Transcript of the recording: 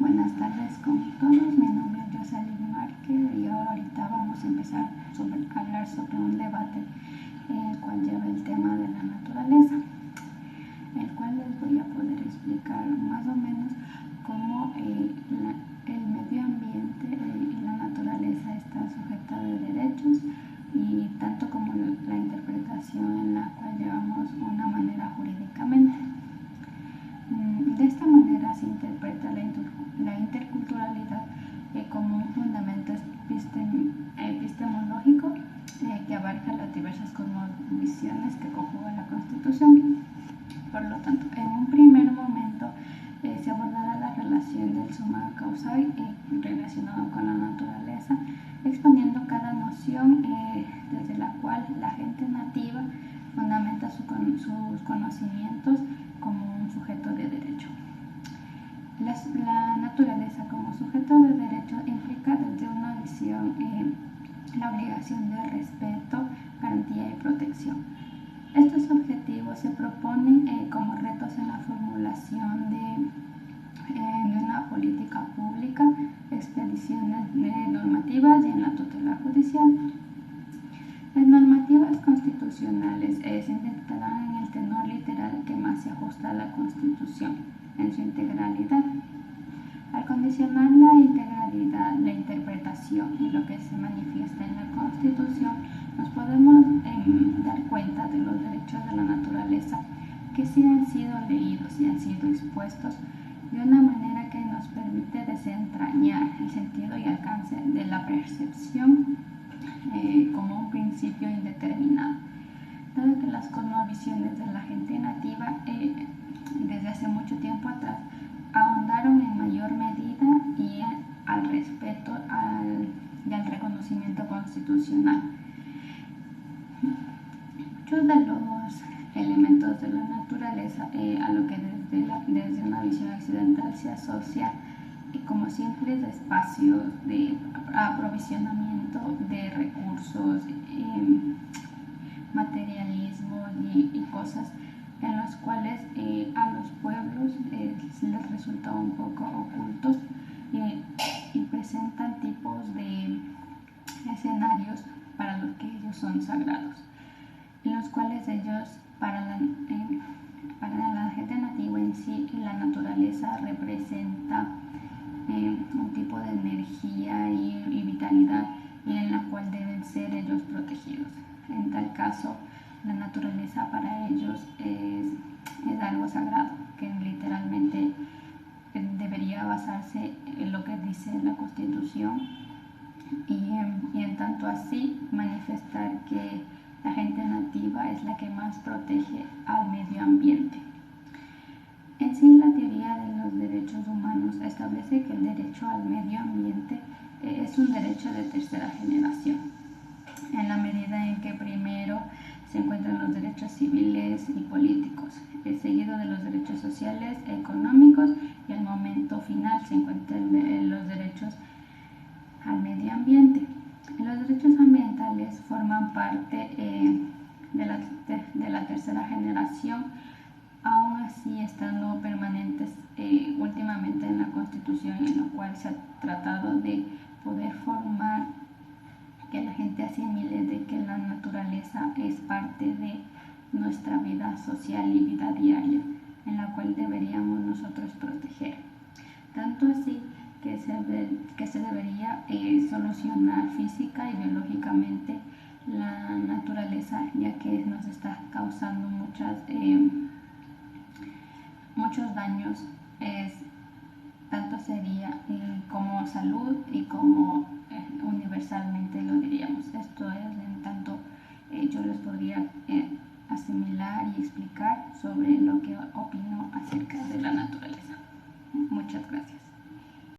Buenas tardes con todos, mi nombre es Jocelyn Márquez y ahorita vamos a empezar a hablar sobre un debate el cual lleva el tema de la naturaleza, el cual les voy a poder explicar más o menos cómo el medio ambiente y la naturaleza está sujeta de derechos y tanto como la interpretación en la cual llevamos una manera jurídicamente. De esta manera se interpreta la interculturalidad como un fundamento epistemológico que abarca las diversas cosmovisiones que conjuga la Constitución. Por lo tanto, en un primer momento se abordará la relación del suma causal relacionado con la naturaleza, exponiendo cada noción desde la cual la gente nativa fundamenta sus conocimientos como un sujeto de derecho. La naturaleza como sujeto de derecho implica desde una visión la obligación de respeto, garantía y protección. Estos objetivos se proponen como retos en la formulación de una política pública, expediciones normativas y en la tutela judicial. Las normativas constitucionales se intentarán en el tenor literal que más se ajusta a la Constitución en su integralidad. Al condicionar la integralidad, la interpretación y lo que se manifiesta en la Constitución, nos podemos dar cuenta de los derechos de la naturaleza que sí han sido leídos y han sido expuestos de una manera que nos permite desentrañar el sentido y alcance de la percepción como un principio indeterminado, dado que las cosmovisiones de la gente nativa desde hace mucho tiempo atrás ahondaron en mayor medida y al respeto y al reconocimiento constitucional. Muchos de los elementos de la naturaleza a lo que desde una visión occidental se asocia como simples espacios de aprovisionamiento de recursos, materialismo y cosas en los cuales a los pueblos les resulta un poco ocultos y presentan tipos de escenarios para los que ellos son sagrados, en los cuales ellos, para la gente nativa en sí, la naturaleza representa un tipo de energía y vitalidad y en la cual deben ser ellos protegidos. En tal caso, la naturaleza para ellos es algo sagrado, que literalmente debería basarse en lo que dice la Constitución y en tanto así manifestar que la gente nativa es la que más protege al medio ambiente. En sí, la teoría de los derechos humanos establece que el derecho al medio ambiente es un derecho de tercera generación, en la medida en que primero se encuentran los derechos civiles y políticos, seguido de los derechos sociales, económicos y al momento final se encuentran los derechos al medio ambiente. Los derechos ambientales forman parte de la tercera generación, aún así estando permanentes últimamente en la Constitución, en lo cual se ha tratado de poder formar que la gente asimile de que la naturaleza es parte de nuestra vida social y vida diaria, en la cual deberíamos nosotros proteger. Tanto así que se debería solucionar física y biológicamente la naturaleza, ya que nos está causando muchos daños, tanto sería como salud y como universalmente lo diríamos. Esto es en tanto yo les podría asimilar y explicar sobre lo que opino acerca de la naturaleza. Muchas gracias.